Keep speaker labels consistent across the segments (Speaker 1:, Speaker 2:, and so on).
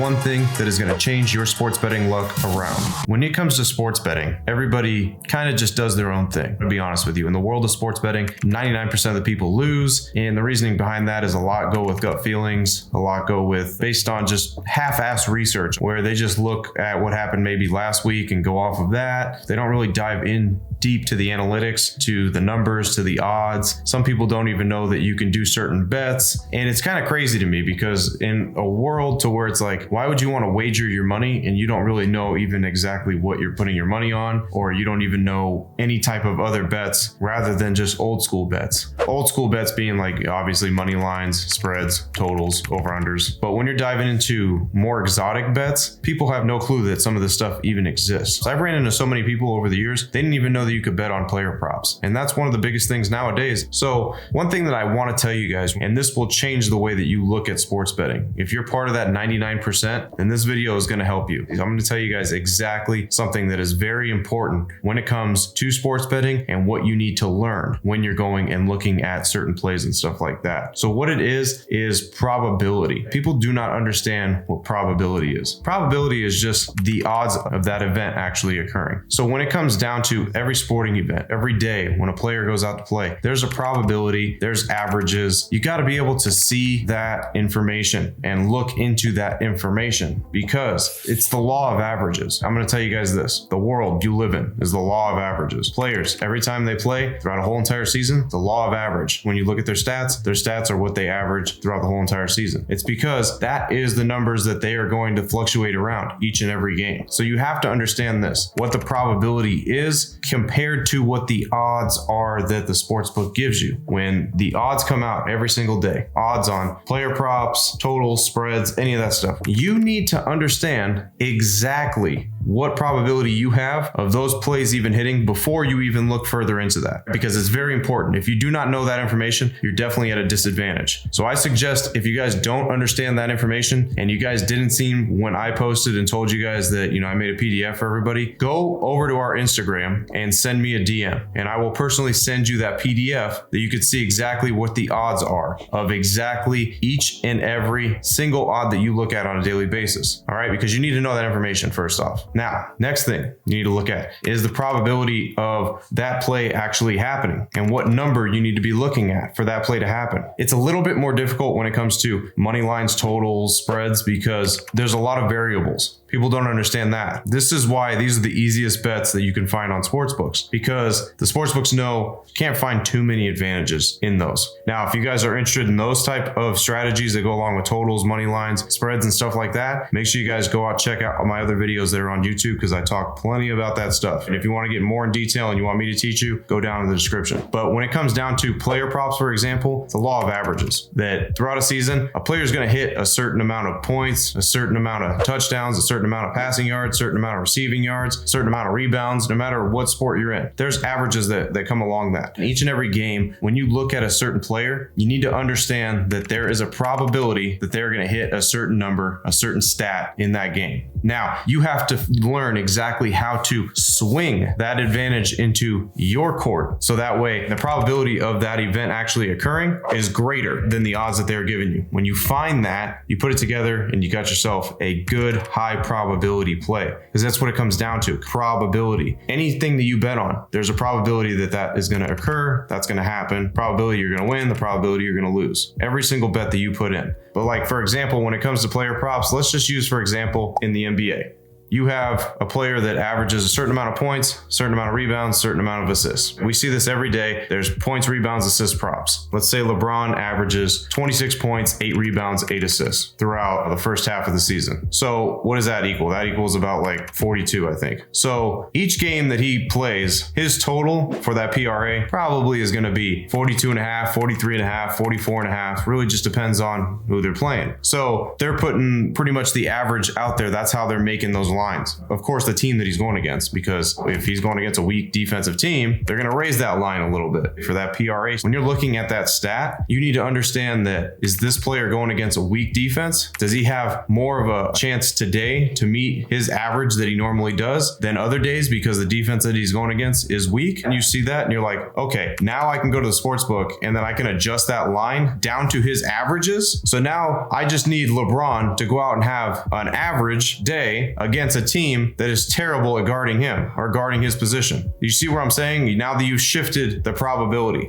Speaker 1: one thing that is going to change your sports betting luck around. When it comes to sports betting, everybody kind of just does their own thing, to be honest with you. In the world of sports betting, 99% of the people lose, and the reasoning behind that is a lot go with gut feelings, a lot go with based on just half-assed research, where they just look at what happened maybe last week and go off of that. They don't really dive in deep to the analytics, to the numbers, to the odds. Some people don't even know that you can do certain bets. And it's kind of crazy to me because in a world to where it's like, why would you want to wager your money and you don't really know even exactly what you're putting your money on, or you don't even know any type of other bets rather than just old school bets. Old school bets being like obviously money lines, spreads, totals, over-unders. But when you're diving into more exotic bets, people have no clue that some of this stuff even exists. I've ran into so many people over the years, they didn't even know that you could bet on player props. And that's one of the biggest things nowadays. So one thing that I want to tell you guys, and this will change the way that you look at sports betting. If you're part of that 99%, then this video is going to help you. I'm going to tell you guys exactly something that is very important when it comes to sports betting and what you need to learn when you're going and looking at certain plays and stuff like that. So what it is probability. People do not understand what probability is. Probability is just the odds of that event actually occurring. So when it comes down to every sporting event, every day when a player goes out to play, there's a probability, there's averages. You got to be able to see that information and look into that information because it's the law of averages. I'm going to tell you guys this. The world you live in is the law of averages. Players, every time they play throughout a whole entire season, the law of average. When you look at their stats are what they average throughout the whole entire season. It's because that is the numbers that they are going to fluctuate around each and every game. So you have to understand this, what the probability is compared to what the odds are that the sportsbook gives you. When the odds come out every single day, odds on player props, totals, spreads, any of that stuff, you need to understand exactly what probability you have of those plays even hitting before you even look further into that, because it's very important. If you do not know that information, you're definitely at a disadvantage. So I suggest if you guys don't understand that information and you guys didn't see when I posted and told you guys that, I made a PDF for everybody, go over to our Instagram and send me a DM and I will personally send you that PDF that you could see exactly what the odds are of exactly each and every single odd that you look at on a daily basis. All right, because you need to know that information first off. Now, next thing you need to look at is the probability of that play actually happening and what number you need to be looking at for that play to happen. It's a little bit more difficult when it comes to money lines, totals, spreads, because there's a lot of variables. People don't understand that. This is why these are the easiest bets that you can find on sportsbooks, because the sportsbooks know you can't find too many advantages in those. Now, if you guys are interested in those type of strategies that go along with totals, money lines, spreads, and stuff like that, make sure you guys go out, check out my other videos that are on YouTube, because I talk plenty about that stuff. And if you want to get more in detail and you want me to teach you, go down in the description. But when it comes down to player props, for example, the law of averages, that throughout a season, a player is going to hit a certain amount of points, a certain amount of touchdowns, a certain amount of passing yards, certain amount of receiving yards, certain amount of rebounds, no matter what sport you're in. There's averages that come along that. In each and every game, when you look at a certain player, you need to understand that there is a probability that they're going to hit a certain number, a certain stat in that game. Now, you have to learn exactly how to swing that advantage into your court. So that way, the probability of that event actually occurring is greater than the odds that they're giving you. When you find that, you put it together and you got yourself a good high probability play, because that's what it comes down to. Probability. Anything that you bet on, there's a probability that that is going to occur, that's going to happen. Probability you're going to win, the probability you're going to lose. Every single bet that you put in. But like, for example, when it comes to player props, let's just use, for example, in the NBA. You have a player that averages a certain amount of points, a certain amount of rebounds, a certain amount of assists. We see this every day. There's points, rebounds, assists, props. Let's say LeBron averages 26 points, 8 rebounds, 8 assists throughout the first half of the season. So what does that equal? That equals about like 42, I think. So each game that he plays, his total for that PRA probably is going to be 42.5, 43.5, 44.5. Really just depends on who they're playing. So they're putting pretty much the average out there. That's how they're making those lines lines. Of course, the team that he's going against, because if he's going against a weak defensive team, they're going to raise that line a little bit for that PRA. When you're looking at that stat, you need to understand that, is this player going against a weak defense? Does he have more of a chance today to meet his average that he normally does than other days because the defense that he's going against is weak? And you see that and you're like, okay, now I can go to the sports book and then I can adjust that line down to his averages. So now I just need LeBron to go out and have an average day against a team that is terrible at guarding him or guarding his position. You see where I'm saying? Now that you've shifted the probability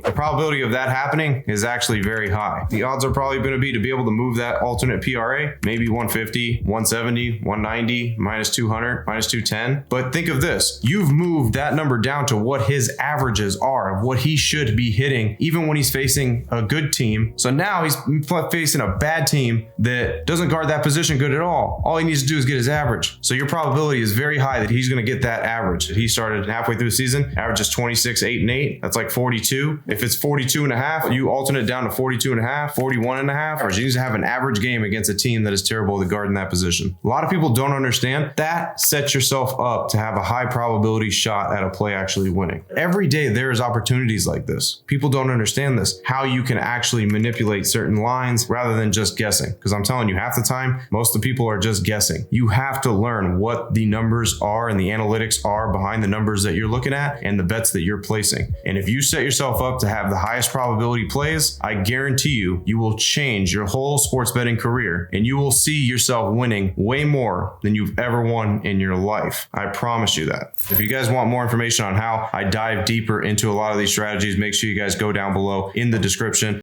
Speaker 1: of that happening is actually very high. The odds are probably going to be able to move that alternate PRA, maybe 150, 170, 190, minus 200, minus 210. But think of this. You've moved that number down to what his averages are, of what he should be hitting, even when he's facing a good team. So now he's facing a bad team that doesn't guard that position good at all. All he needs to do is get his average. So your probability is very high that he's going to get that average. He started halfway through the season, averages 26, 8, and 8. That's like 42. If it's 42 and a half, you alternate down to 42 and a half, 41 and a half, or you need to have an average game against a team that is terrible at guarding that position. A lot of people don't understand that sets yourself up to have a high probability shot at a play actually winning. Every day there is opportunities like this. People don't understand this, how you can actually manipulate certain lines rather than just guessing. Because I'm telling you, half the time, most of the people are just guessing. You have to learn what the numbers are and the analytics are behind the numbers that you're looking at and the bets that you're placing. And if you set yourself up to have the highest probability plays, I guarantee you, you will change your whole sports betting career and you will see yourself winning way more than you've ever won in your life. I promise you that. If you guys want more information on how I dive deeper into a lot of these strategies, make sure you guys go down below in the description.